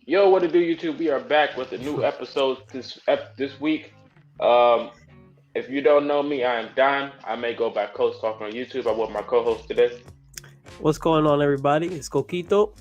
Yo, what to do, YouTube? We are back with a new episode this week. Um, if you don't know me, I am Don. I may go by Coach Talk on YouTube. I'm with my co-host today, What's going on, everybody? It's Coquito.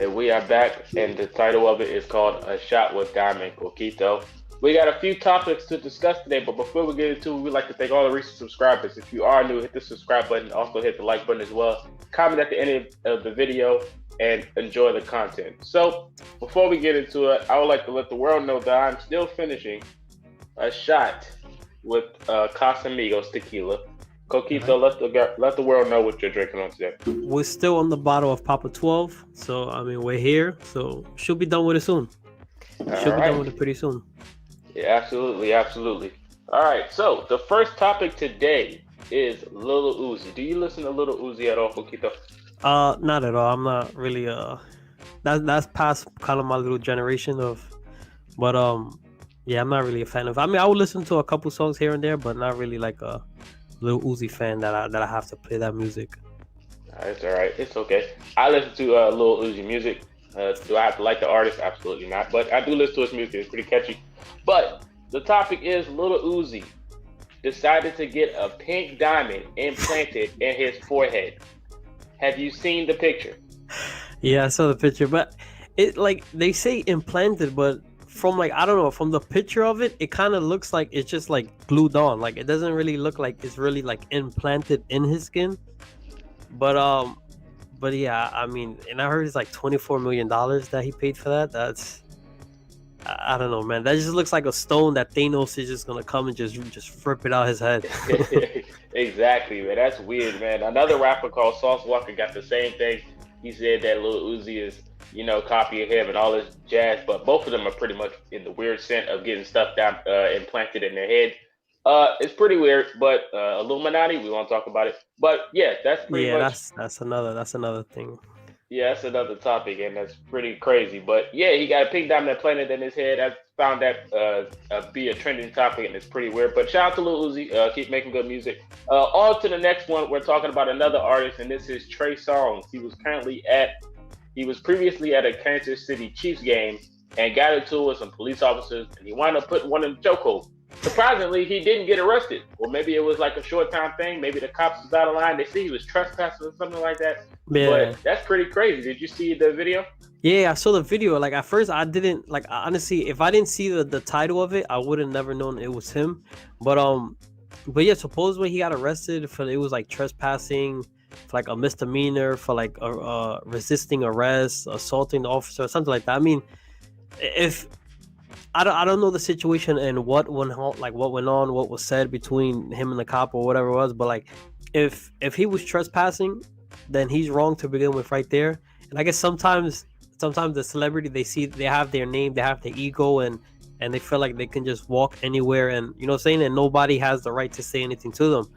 and we are back. And the title of it is called "A Shot with Diamond Coquito." We got a few topics to discuss today, but before we get into it, we'd like to thank all the recent subscribers. If you are new, hit the subscribe button. Also, hit the like button as well. Comment at the end of the video and enjoy the content. So, before we get into it, I would like to let the world know that I'm still finishing a shot with Casamigos tequila. Coquito, let the world know what you're drinking on today. We're still on the bottle of Papa 12, so I mean we're here. So should be done with it soon. All Should be right. done with it pretty soon. Yeah, absolutely, absolutely. All right, so the first topic today is Lil Uzi. Do you listen to Lil Uzi at all, Coquito? Not at all. I'm not really that's past kind of my little generation of, but yeah, I'm not really a fan of. I mean, I would listen to a couple songs here and there, but not really like a Lil Uzi fan that I have to play that music. It's all right. It's okay. I listen to Lil Uzi music. Do I have to like the artist? Absolutely not. But I do listen to his music. It's pretty catchy. But the topic is Lil Uzi decided to get a pink diamond implanted in his forehead. Have you seen the picture? Yeah, I saw the picture, but it like they say implanted, but from like I don't know, from the picture of it, it kind of looks like it's just like glued on. Like it doesn't really look like it's really like implanted in his skin. But but yeah, I mean, and I heard it's like $24 million that he paid for that. That's I don't know, man. That just looks like a stone that Thanos is just gonna come and just rip it out his head. Exactly, man. That's weird, man. Another rapper called Sauce Walker got the same thing. He said that Lil Uzi is, copying him and all this jazz, but both of them are pretty much in the weird scent of getting stuff down implanted in their head. It's pretty weird, but Illuminati, we won't talk about it. But yeah, that's pretty Yeah, much. that's another thing. Yeah, that's another topic, and that's pretty crazy. But yeah, he got a pink diamond implanted in his head. I found that be a trending topic, and it's pretty weird. But shout out to Lil Uzi. Keep making good music. On to the next one. We're talking about another artist, and this is Trey Songz. He was previously at a Kansas City Chiefs game and got into it with some police officers, and he wound up putting one in the chokehold. Surprisingly, he didn't get arrested. Or maybe it was like a short time thing. Maybe the cops was out of line. They see he was trespassing or something like that. Yeah. But that's pretty crazy. Did you see the video? Yeah, I saw the video. Like at first, I didn't like. Honestly, if I didn't see the title of it, I would have never known it was him. But yeah, supposedly he got arrested for it was like trespassing, for like a misdemeanor, for like resisting arrest, assaulting the officer, or something like that. I mean, if I don't know the situation and what went on, what was said between him and the cop or whatever it was, but like if he was trespassing, then he's wrong to begin with right there. And I guess sometimes the celebrity they have their name, they have their ego, and they feel like they can just walk anywhere, and you know what I'm saying, and nobody has the right to say anything to them.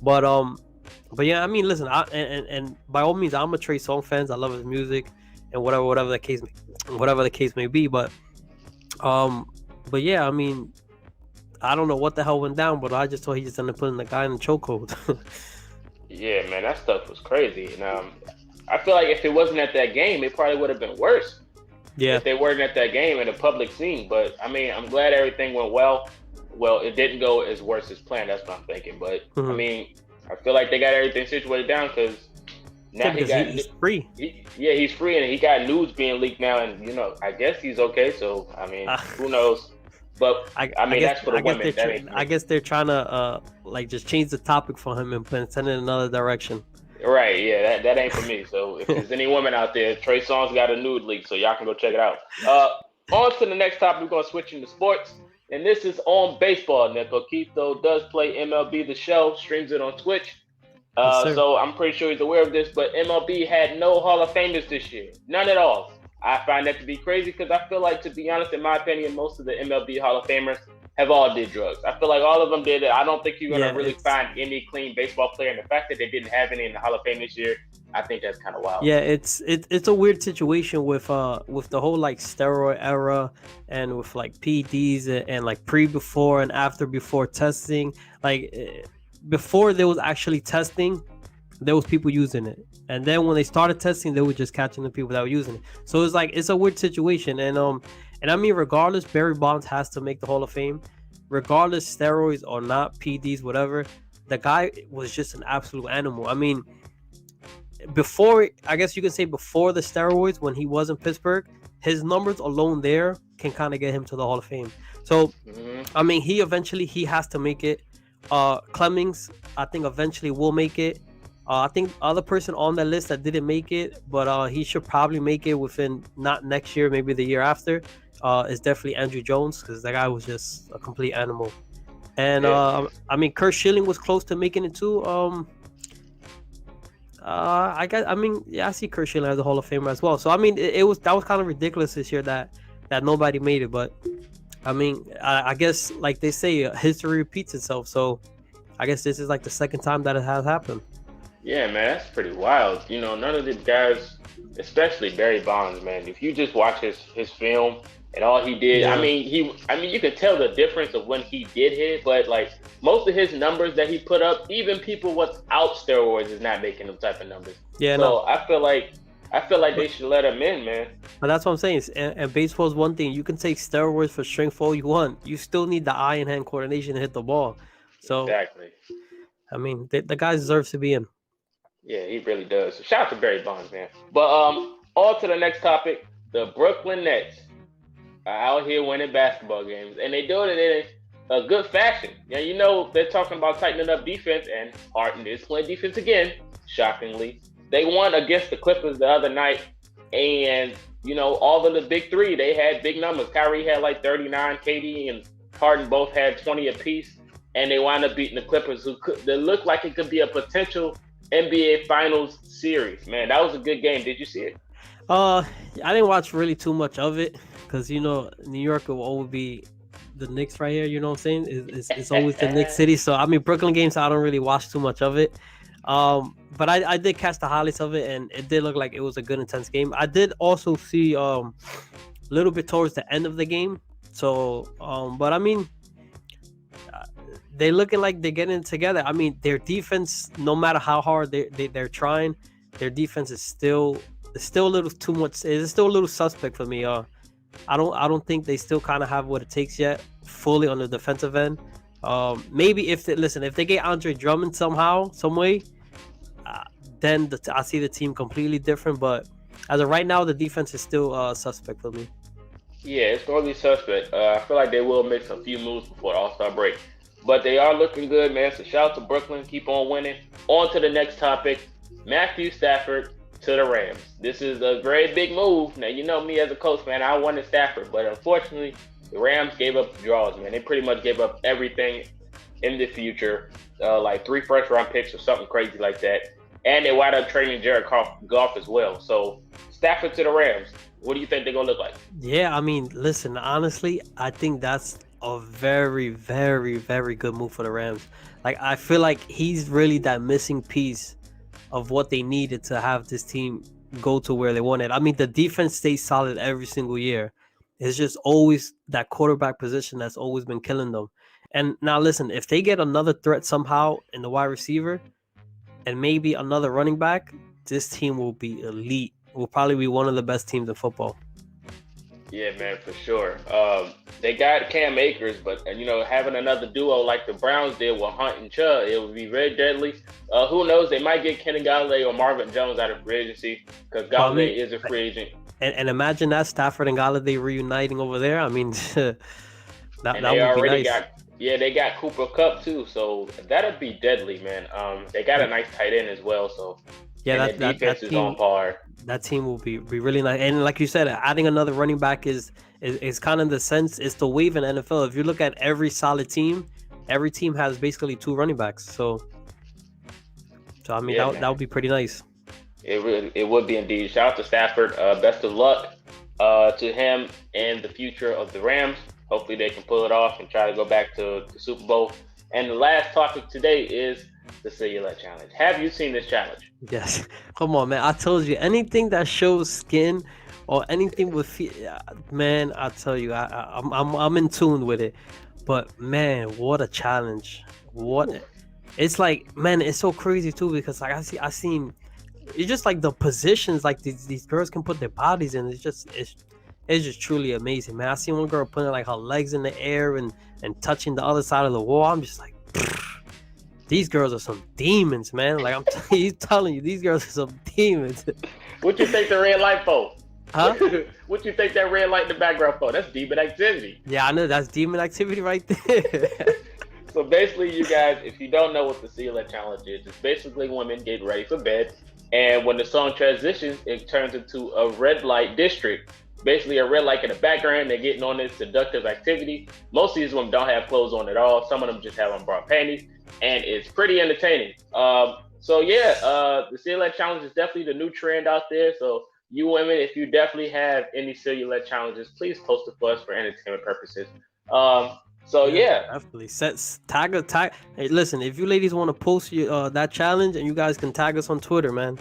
But yeah, I mean, listen, and by all means, I'm a Trey Songz fan. I love his music and whatever the case may be. But yeah, I mean, I don't know what the hell went down, but I just thought he just ended up putting the guy in the chokehold. Yeah, man, that stuff was crazy. And I feel like if it wasn't at that game, it probably would have been worse. Yeah. If they weren't at that game in a public scene. But I mean, I'm glad everything went well. Well, it didn't go as worse as planned. That's what I'm thinking. But I mean, I feel like they got everything situated down because now he's free. He's free, and he got news being leaked now, and I guess he's okay. So I mean, who knows? But I mean, that's for the women. I guess they're trying to like just change the topic for him and send it in another direction. Right, yeah, that ain't for me. So if there's any women out there, Trey Songz got a nude leak, so y'all can go check it out. On to the next topic, we're gonna switch into sports, and this is on baseball. Now, Coquito does play MLB The Show, streams it on Twitch. So I'm pretty sure he's aware of this, but MLB had no Hall of Famers this year, none at all. I find that to be crazy because I feel like, to be honest, in my opinion, most of the MLB Hall of Famers have all did drugs. I feel like all of them did it. I don't think you're gonna really find any clean baseball player, and the fact that they didn't have any in the Hall of Fame this year, I think that's kind of wild. Yeah, it's a weird situation with the whole like steroid era and with like PEDs and like before and after testing. Like before there was actually testing, there was people using it, and then when they started testing, they were just catching the people that were using it. So it's like it's a weird situation, and I mean, regardless, Barry Bonds has to make the Hall of Fame, regardless steroids or not, PDs, whatever. The guy was just an absolute animal. I mean, before, I guess you could say before the steroids, when he was in Pittsburgh, his numbers alone there can kind of get him to the Hall of Fame. So, I mean, he has to make it. Clemmings, I think eventually will make it. I think other person on that list that didn't make it, but he should probably make it within not next year, maybe the year after. Is definitely Andrew Jones, because that guy was just a complete animal. And I mean, Kurt Schilling was close to making it too. I see Kurt Schilling as a Hall of Famer as well. So I mean, that was kind of ridiculous this year that nobody made it. But I mean, I guess like they say, history repeats itself. So I guess this is like the second time that it has happened. Yeah, man, that's pretty wild. You know, none of these guys, especially Barry Bonds, man. If you just watch his film and all he did, Yeah. I mean, you can tell the difference of when he did hit. But like most of his numbers that he put up, even people without steroids is not making them type of numbers. Yeah, so no. I feel like they should let him in, man. But that's what I'm saying. And baseball is one thing. You can take steroids for strength all you want. You still need the eye and hand coordination to hit the ball. So Exactly. I mean, the guy deserves to be in. Yeah, he really does. So shout out to Barry Bonds, man. But on to the next topic. The Brooklyn Nets are out here winning basketball games, and they doing it in a good fashion. Yeah, you know, they're talking about tightening up defense, and Harden is playing defense again, shockingly. They won against the Clippers the other night, and, you know, all of the big three, they had big numbers. Kyrie had like 39, KD and Harden both had 20 apiece, and they wound up beating the Clippers, that looked like it could be a potential NBA Finals series. Man, that was a good game. Did you see it? I didn't watch really too much of it, because, you know, New York will always be the Knicks right here. You know what I'm saying? It's always the Knicks city. So I mean, Brooklyn games, I don't really watch too much of it. But I did catch the highlights of it, and it did look like it was a good, intense game. I did also see a little bit towards the end of the game. So, but I mean, they're looking like they're getting it together. I mean, their defense, no matter how hard they're trying, their defense is still a little too much. It's still a little suspect for me. I don't think they still kind of have what it takes yet, fully on the defensive end. Maybe if they get Andre Drummond somehow, some way, then I see the team completely different. But as of right now, the defense is still suspect for me. Yeah, it's going to be suspect. I feel like they will make some few moves before the All-Star break. But they are looking good, man. So shout out to Brooklyn. Keep on winning. On to the next topic. Matthew Stafford to the Rams. This is a very big move. Now, you know me as a coach, man. I wanted Stafford. But unfortunately, the Rams gave up the draws, man. They pretty much gave up everything in the future. Like 3 first-round picks or something crazy like that. And they wound up trading Jared Goff as well. So Stafford to the Rams. What do you think they're going to look like? Yeah, I mean, listen, honestly, I think that's a very, very, very good move for the Rams. Like, I feel like he's really that missing piece of what they needed to have this team go to where they wanted. I mean, the defense stays solid every single year. It's just always that quarterback position that's always been killing them. And now, listen, if they get another threat somehow in the wide receiver and maybe another running back, this team will be elite. Will probably be one of the best teams in football. Yeah, man, for sure. They got Cam Akers, but you know, having another duo like the Browns did with Hunt and Chubb, it would be very deadly. Who knows? They might get Kenny Galladay or Marvin Jones out of free agency, because Galladay is a free agent. And imagine that, Stafford and Galladay reuniting over there. I mean, that would be nice. They got Cooper Kupp too, so that'd be deadly, man. They got a nice tight end as well, so yeah, that defense is on par. That team will be really nice. And like you said, adding another running back is kind of the sense. It's the wave in NFL. If you look at every solid team, every team has basically 2 running backs. So I mean, that would be pretty nice. It would be indeed. Shout out to Stafford. Best of luck to him and the future of the Rams. Hopefully they can pull it off and try to go back to the Super Bowl. And the last topic today is the Cellulite Challenge. Have you seen this challenge? Yes. Come on, man. I told you, anything that shows skin or anything with man, I tell you, I'm in tune with it. But man, what a challenge! it's like, man, it's so crazy too because like I seen it's just like the positions like these girls can put their bodies in. It's just truly amazing, man. I seen one girl putting like her legs in the air and touching the other side of the wall. I'm just like, these girls are some demons, man. Like telling you, these girls are some demons. What you think the red light for? Huh? What you think that red light in the background for? That's demon activity. Yeah, I know that's demon activity right there. So basically, you guys, if you don't know what the CLA challenge is, it's basically women getting ready for bed. And when the song transitions, it turns into a red light district. Basically, a red light in the background. They're getting on this seductive activity. Most of these women don't have clothes on at all. Some of them just have on bra panties. And it's pretty entertaining. So yeah, the silhouette challenge is definitely the new trend out there. So you women, if you definitely have any silhouette challenges, please post it for us for entertainment purposes. So yeah, definitely tag. Hey, listen, if you ladies want to post your that challenge, and you guys can tag us on Twitter, man.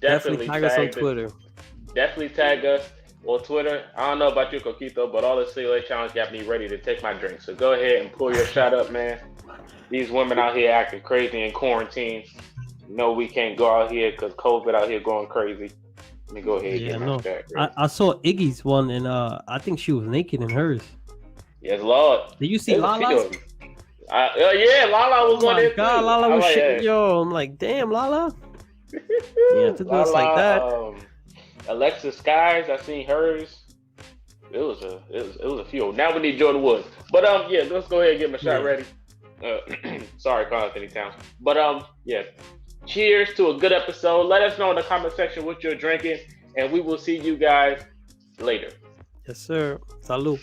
Definitely tag us on Twitter. Definitely tag us on Twitter. I don't know about you, Coquito, but all the silhouette challenge got me ready to take my drink. So go ahead and pull your shot up, man. These women out here acting crazy in quarantine. No, we can't go out here because COVID out here going crazy. Let me go ahead and get my shot. I saw Iggy's one, and I think she was naked in hers. Yes, Lord. Did you see Lala's? Yeah, Lala was on there too. Lala was shit. Yo, I'm like, damn, Lala. Yeah, to do us like that. Alexa Skies, I seen hers. It was a few. Now we need Jordan Woods. But yeah, let's go ahead and get my shot ready. Sorry, Carl Anthony Towns. But yeah. Cheers to a good episode. Let us know in the comment section what you're drinking, and we will see you guys later. Yes, sir. Salud.